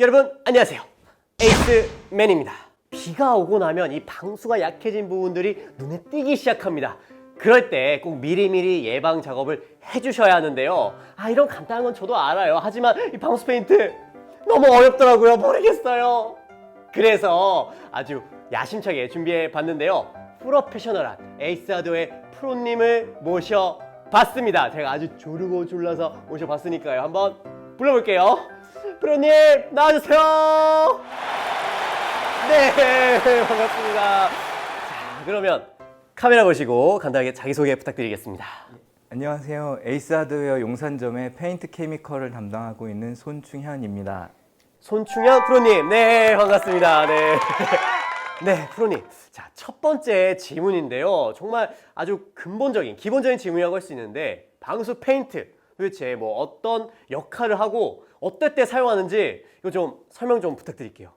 여러분 안녕하세요. 에이스맨입니다. 비가 오고 나면 이 방수가 약해진 부분들이 눈에 띄기 시작합니다. 그럴 때 꼭 미리미리 예방 작업을 해주셔야 하는데요. 이런 간단한 건 저도 알아요. 하지만 이 방수 페인트 너무 어렵더라고요. 모르겠어요. 그래서 아주 야심차게 준비해 봤는데요. 프로페셔널한 에이스하드웨어 프로님을 모셔봤습니다. 제가 아주 조르고 졸라서 모셔봤으니까요. 한번 불러볼게요. 프로님 나와주세요. 네, 반갑습니다. 자, 그러면 카메라 보시고 간단하게 자기소개 부탁드리겠습니다. 안녕하세요. 에이스하드웨어 용산점의 페인트 케미컬을 담당하고 있는 손충현입니다. 손충현 프로님, 네, 반갑습니다. 네. 네, 프로님. 자, 첫 번째 질문인데요. 정말 아주 근본적인, 기본적인 질문이라고 할 수 있는데, 방수 페인트, 도대체 뭐 어떤 역할을 하고, 어떨 때 사용하는지, 이거 좀 설명 좀 부탁드릴게요.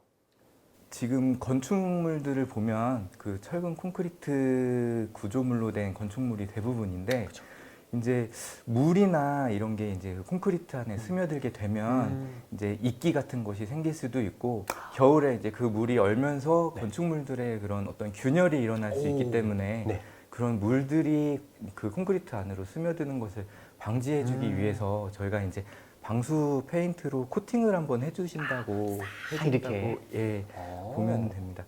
지금 건축물들을 보면 그 철근 콘크리트 구조물로 된 건축물이 대부분인데, 그쵸. 이제 물이나 이런 게 이제 콘크리트 안에 스며들게 되면 이제 이끼 같은 것이 생길 수도 있고, 겨울에 이제 그 물이 얼면서 네. 건축물들의 그런 어떤 균열이 일어날 수 있기 때문에 네. 그런 물들이 그 콘크리트 안으로 스며드는 것을 방지해주기 위해서 저희가 이제 방수 페인트로 코팅을 한번 해주신다고 이렇게? 예, 보면 됩니다.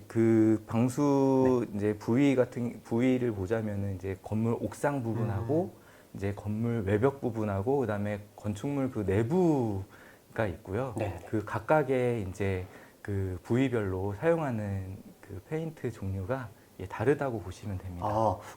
그 방수 이제 부위를 보자면은 이제 건물 옥상 부분하고 이제 건물 외벽 부분하고 그다음에 건축물 그 내부가 있고요. 네네네. 그 각각의 이제 그 부위별로 사용하는 그 페인트 종류가 다르다고 보시면 됩니다.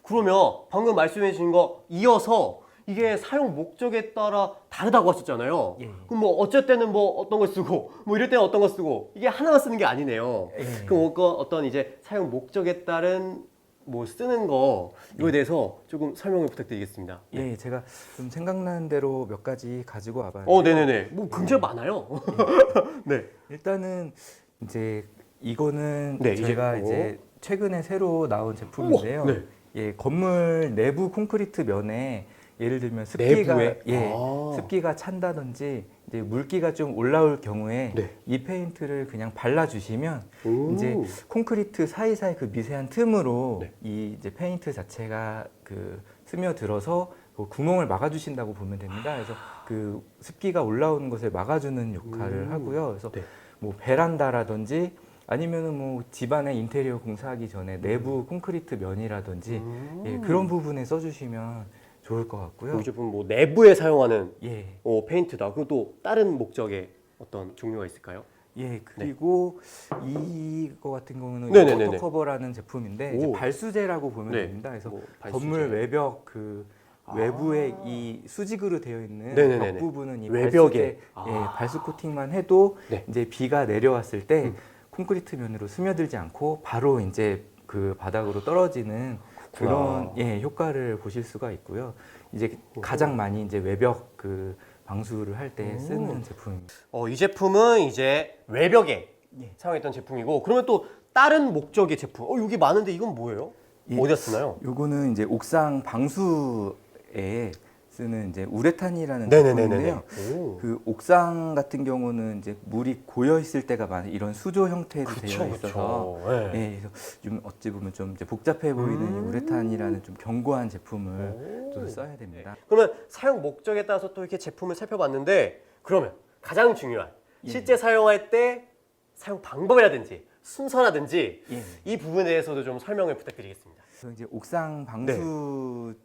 그러면 방금 말씀해 주신 거 이어서 이게 사용 목적에 따라 다르다고 하셨잖아요. 예. 그럼 뭐 어쩔 때는 뭐 어떤 걸 쓰고 뭐 이럴 때는 어떤 걸 쓰고 이게 하나만 쓰는 게 아니네요. 예. 그럼 어떤 이제 사용 목적에 따른 뭐 쓰는 거 이거에 대해서 조금 설명을 부탁드리겠습니다. 예, 제가 좀 생각나는 대로 몇 가지 가지고 와봤는데 네네네. 뭐 굉장히 많아요. 네. 일단은 이제 이거는 네, 제가 이제 이제 최근에 새로 나온 제품인데요. 우와, 네. 예, 건물 내부 콘크리트 면에 예를 들면 습기가 내부에? 습기가 찬다든지 이제 물기가 좀 올라올 경우에 네. 이 페인트를 그냥 발라주시면 오. 이제 콘크리트 사이사이 그 미세한 틈으로 네. 이 이제 페인트 자체가 그 스며들어서 그 구멍을 막아주신다고 보면 됩니다. 그래서 그 습기가 올라오는 것을 막아주는 역할을 하고요. 그래서 네. 뭐 베란다라든지 아니면은 뭐 집안의 인테리어 공사하기 전에 내부 콘크리트 면이라든지 예, 그런 부분에 써주시면 좋을 것 같고요. 이 제품 뭐 내부에 사용하는 예, 페인트다. 그리고 또 다른 목적의 어떤 종류가 있을까요? 예, 그리고 이거 같은 경우는 네네네네. 워터커버라는 제품인데 이제 오. 발수제라고 보면 네. 됩니다. 그래서 뭐 발수제. 건물 외벽 그 외부에 이 수직으로 되어 있는 네네네네. 벽 부분은 이 외벽에. 발수제, 예, 발수 코팅만 해도 네. 이제 비가 내려왔을 때 콘크리트 면으로 스며들지 않고 바로 이제 그 바닥으로 떨어지는 그런 효과를 보실 수가 있고요. 이제 가장 많이 이제 외벽 그 방수를 할 때 쓰는 제품입니다. 이 제품은 이제 외벽에 사용했던 제품이고, 그러면 또 다른 목적의 제품. 여기 많은데 이건 뭐예요? 어디다 쓰나요? 요거는 이제 옥상 방수에 쓰는 이제 우레탄이라는 네네네네네. 제품인데요. 오. 그 옥상 같은 경우는 이제 물이 고여 있을 때가 많은 이런 수조 형태로 되어 있어서 네. 그래서 좀 어찌 보면 좀 이제 복잡해 보이는 이 우레탄이라는 좀 견고한 제품을 또 써야 됩니다. 그러면 사용 목적에 따라서 또 이렇게 제품을 살펴봤는데, 그러면 가장 중요한 실제 사용할 때 사용 방법이라든지 순서라든지 예. 이 부분에 대해서도 좀 설명을 부탁드리겠습니다. 그래서 이제 옥상 방수를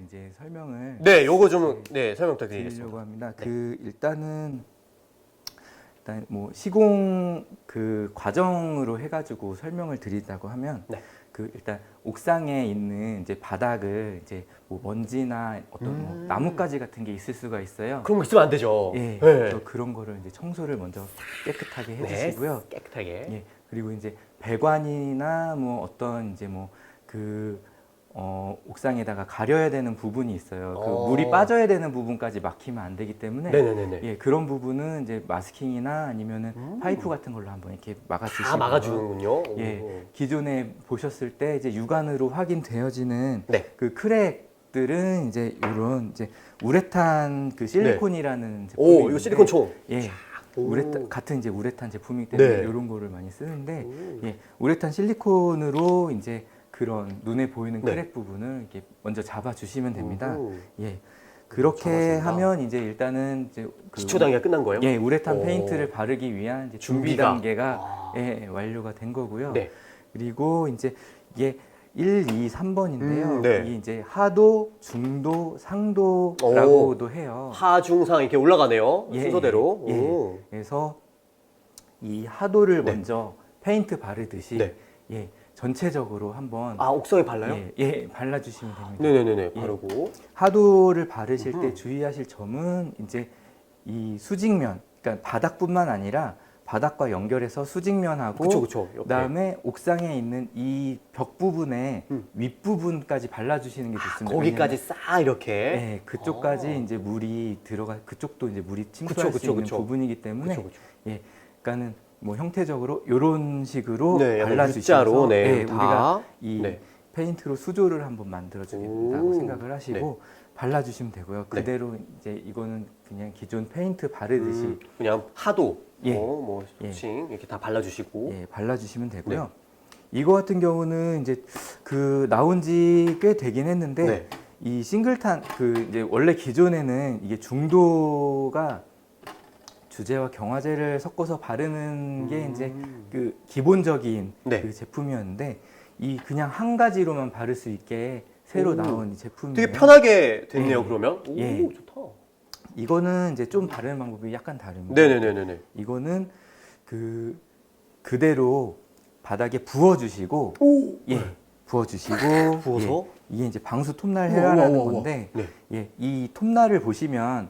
이제 설명을 네, 요거 좀 설명 부탁드리겠습니다. 드리려고 합니다. 그 일단 뭐 시공 그 과정으로 해가지고 설명을 드리자고 하면 그 일단 옥상에 있는 이제 바닥을 이제 뭐 먼지나 어떤 뭐 나뭇가지 같은 게 있을 수가 있어요. 그런 거 있으면 안 되죠. 예, 네. 그래서 그런 거를 이제 청소를 먼저 깨끗하게 해주시고요. 깨끗하게. 예, 그리고 이제 배관이나 뭐 어떤 이제 뭐 그 옥상에다가 가려야 되는 부분이 있어요. 그 물이 빠져야 되는 부분까지 막히면 안 되기 때문에 네네네네. 예, 그런 부분은 이제 마스킹이나 아니면은 파이프 같은 걸로 한번 이렇게 막아주시고 다 막아주는군요. 예, 기존에 보셨을 때 이제 육안으로 확인되어지는 네. 그 크랙들은 이제 이런 이제 우레탄 그 실리콘이라는 오, 이거 실리콘 총. 예, 같은 이제 우레탄 제품이기 때문에 네. 이런 거를 많이 쓰는데 예, 우레탄 실리콘으로 이제 그런 눈에 보이는 네. 크랙 부분을 이렇게 먼저 잡아주시면 됩니다. 오. 예, 그렇게 잡아준다. 하면 이제 일단은 이제 그 기초 단계가 끝난 거예요? 예, 우레탄 오. 페인트를 바르기 위한 이제 준비 준비가. 단계가 예, 완료가 된 거고요. 네. 그리고 이제 이게 1, 2, 3번인데요. 네. 이게 이제 하도, 중도, 상도라고도 해요. 하중상 이렇게 올라가네요. 예, 순서대로. 예. 오. 그래서 이 하도를 네. 먼저 페인트 바르듯이 네. 예, 전체적으로 한번 아, 옥상에 발라요? 예, 예, 발라주시면 됩니다. 네네네네. 예. 바르고. 하도를 바르실 음흠. 때 주의하실 점은 이제 이 수직면, 그러니까 바닥뿐만 아니라 바닥과 연결해서 수직면하고 그쵸. 옆에. 그다음에 옥상에 있는 이 벽 부분의 윗부분까지 발라주시는 게 좋습니다. 거기까지 싹 이렇게. 네, 그쪽까지 아. 이제 물이 들어가 그쪽도 이제 물이 침투할 수 있는 부분이기 때문에 그쵸. 예, 그러니까는 뭐 형태적으로 이런 식으로 네, 약간 발라주셔서 U자로, 네, 예, 다. 우리가 이 네. 페인트로 수조를 한번 만들어주겠다고 오. 생각을 하시고 발라주시면 되고요. 그대로 이제 이거는 그냥 기존 페인트 바르듯이 그냥 하도, 예. 뭐 예. 층 이렇게 다 발라주시고. 예, 발라주시면 되고요. 네. 이거 같은 경우는 이제 그 나온 지 꽤 되긴 했는데 네. 이 싱글탄 그 이제 원래 기존에는 이게 중도가 주제와 경화제를 섞어서 바르는 게 이제 그 기본적인 네. 그 제품이었는데 이 그냥 한 가지로만 바를 수 있게 새로 오. 나온 이 제품이에요. 되게 편하게 됐네요, 예. 그러면. 오, 예. 좋다. 이거는 이제 좀 바르는 방법이 약간 다릅니다. 네네네네. 이거는 그 그대로 바닥에 부어주시고 오. 예, 부어주시고 부어서? 예, 이게 이제 방수 톱날 헤라라는 우와. 건데 네. 예, 이 톱날을 보시면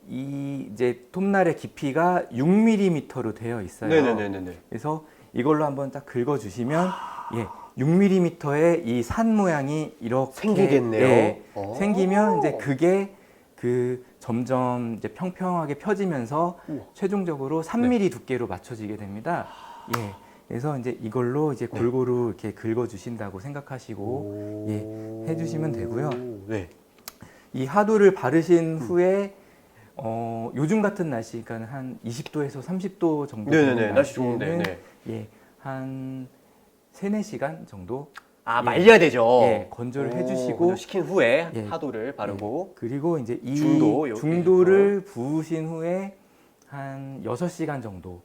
이 이제 톱날의 깊이가 6mm로 되어 있어요. 네네네네. 그래서 이걸로 한번 딱 긁어주시면 예, 6mm의 이 산 모양이 이렇게 생기겠네요. 예, 오. 생기면 이제 그게 그 점점 이제 평평하게 펴지면서 우와. 최종적으로 3mm 두께로 맞춰지게 됩니다. 예. 그래서 이제 이걸로 이제 골고루 이렇게 긁어 주신다고 생각하시고 예, 해주시면 되고요. 네. 이 하도를 바르신 후에 요즘 같은 날씨가 한 20도에서 30도 정도 네네네. 되는 날씨 좋은데. 날씨에는 네. 예, 한 3-4시간 정도 아, 예. 말려야 되죠. 예, 건조를 해주시고 건조시킨 후에 예. 하도를 바르고. 그리고 이제 이 중도, 여기 중도를 부으신 후에 한 6시간 정도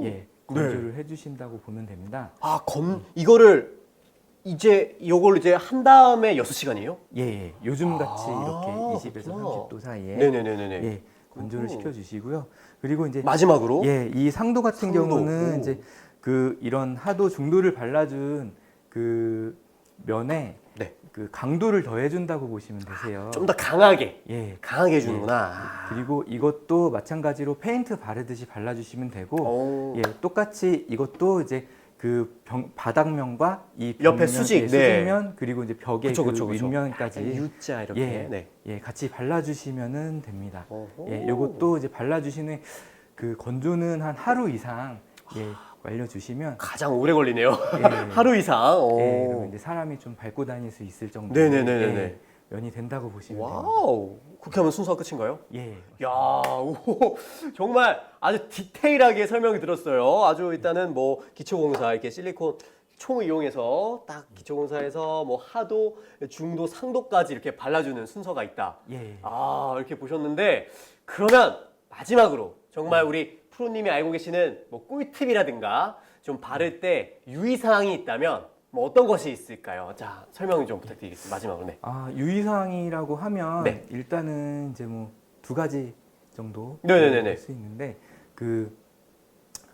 예, 건조를 해주신다고 보면 됩니다. 아, 이거를 이제 이걸로 이제 한 다음에 6시간이에요? 예, 예. 요즘 같이 아, 이렇게 20에서 그렇구나. 30도 사이에 네네네네. 예, 건조를 오. 시켜주시고요. 그리고 이제 마지막으로. 예, 이 상도 같은 상도. 경우는 오. 이제 그 이런 하도 중도를 발라준 그 면에 네. 그 강도를 더해준다고 보시면 되세요. 좀 더 강하게. 예. 강하게 해주는구나. 아. 그리고 이것도 마찬가지로 페인트 바르듯이 발라주시면 되고, 오. 예, 똑같이 이것도 이제 그 바닥면과 이 옆에 벽면, 수직, 예, 네. 수직면 그리고 이제 벽의 그쵸, 그 그쵸, 그쵸. 윗면까지 U자 이렇게. 예, 네. 예, 같이 발라주시면은 됩니다. 어허. 예, 이것도 이제 발라주시는 그 건조는 한 하루 이상 예, 말려주시면 가장 오래 걸리네요. 예, 하루 이상. 예, 오. 그러면 이제 사람이 좀 밟고 다닐 수 있을 정도의 네네네네네. 예, 면이 된다고 보시면 됩니다. 와우. 그렇게 하면 순서가 끝인가요? 예, 야, 오, 정말 아주 디테일하게 설명이 들었어요. 아주 일단은 뭐 기초공사 이렇게 실리콘 총 이용해서 딱 기초공사에서 뭐 하도, 중도, 상도까지 이렇게 발라주는 순서가 있다. 예. 아, 이렇게 보셨는데 그러면 마지막으로 정말 우리 프로님이 알고 계시는 뭐 꿀팁이라든가 좀 바를 때 유의사항이 있다면 뭐 어떤 것이 있을까요? 자, 설명 좀 부탁드리겠습니다. 마지막으로. 네. 아, 유의사항이라고 하면 네. 일단은 이제 뭐 두 가지 정도 네네네네. 볼 수 있는데 그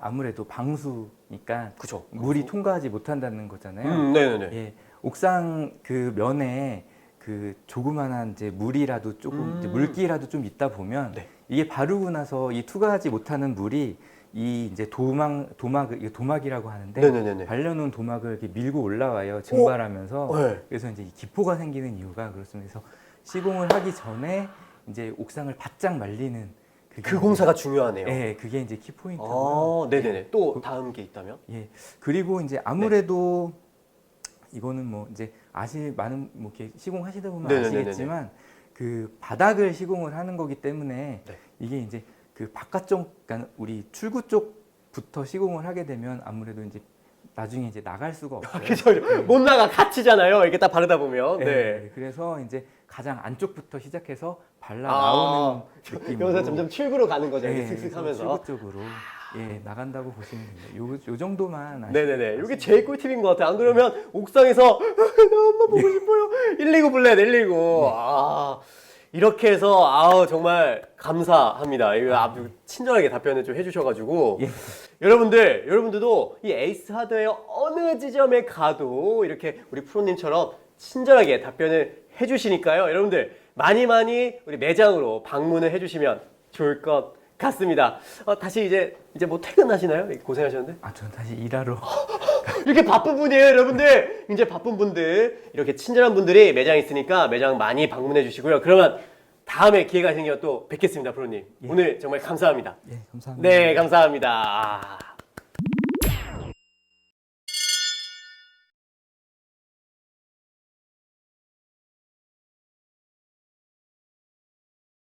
아무래도 방수니까 그쵸. 물이 통과하지 못한다는 거잖아요. 네네네. 예, 옥상 그 면에 그 조그만한 이제 물이라도 조금 이제 물기라도 좀 있다 보면 네. 이게 바르고 나서 이 투과하지 못하는 물이 이 이제 이게 도막이라고 하는데 네네네네. 발려놓은 도막을 이렇게 밀고 올라와요. 증발하면서 네. 그래서 이제 이 기포가 생기는 이유가 그렇습니다. 그래서 시공을 하기 전에 이제 옥상을 바짝 말리는 그게 그 공사가 중요하네요. 예, 그게 이제 키포인트고요. 아, 네네네. 또 다음 게 있다면? 예, 그리고 이제 아무래도 이거는 뭐 이제 많은 뭐 이렇게 시공하시다 보면 네네네네네. 아시겠지만 그 바닥을 시공을 하는 거기 때문에 네. 이게 이제 그 바깥쪽, 그러니까 우리 출구 쪽부터 시공을 하게 되면 아무래도 이제 나중에 이제 나갈 수가 없어요. 그죠? 못 나가 갇히잖아요. 이렇게 딱 바르다 보면. 네. 그래서 이제 가장 안쪽부터 시작해서 발라 아, 나오는 느낌으로. 여기서 점점 출구로 가는 거죠. 이렇게 그래서 슥슥하면서. 출구 쪽으로 나간다고 보시면 됩니다. 요 정도만 네네네. 이게 제일 꿀팁인 것 같아요. 안 그러면 옥상에서 나 엄마 보고 싶어요. 119 불러야 돼, 119. 아, 이렇게 해서 아우 정말 감사합니다. 이거 아주 친절하게 답변을 좀 해주셔가지고 예. 여러분들도 이 에이스 하드웨어 어느 지점에 가도 이렇게 우리 프로님처럼 친절하게 답변을 해주시니까요. 여러분들 많이 우리 매장으로 방문을 해주시면 좋을 것 같습니다. 다시 이제 뭐 퇴근하시나요? 고생하셨는데. 저는 다시 일하러. 이렇게 바쁜 분이에요, 여러분들. 이제 바쁜 분들, 이렇게 친절한 분들이 매장에 있으니까 매장 많이 방문해 주시고요. 그러면 다음에 기회가 생기면 또 뵙겠습니다, 프로님. 오늘 정말 감사합니다. 감사합니다. 네, 감사합니다.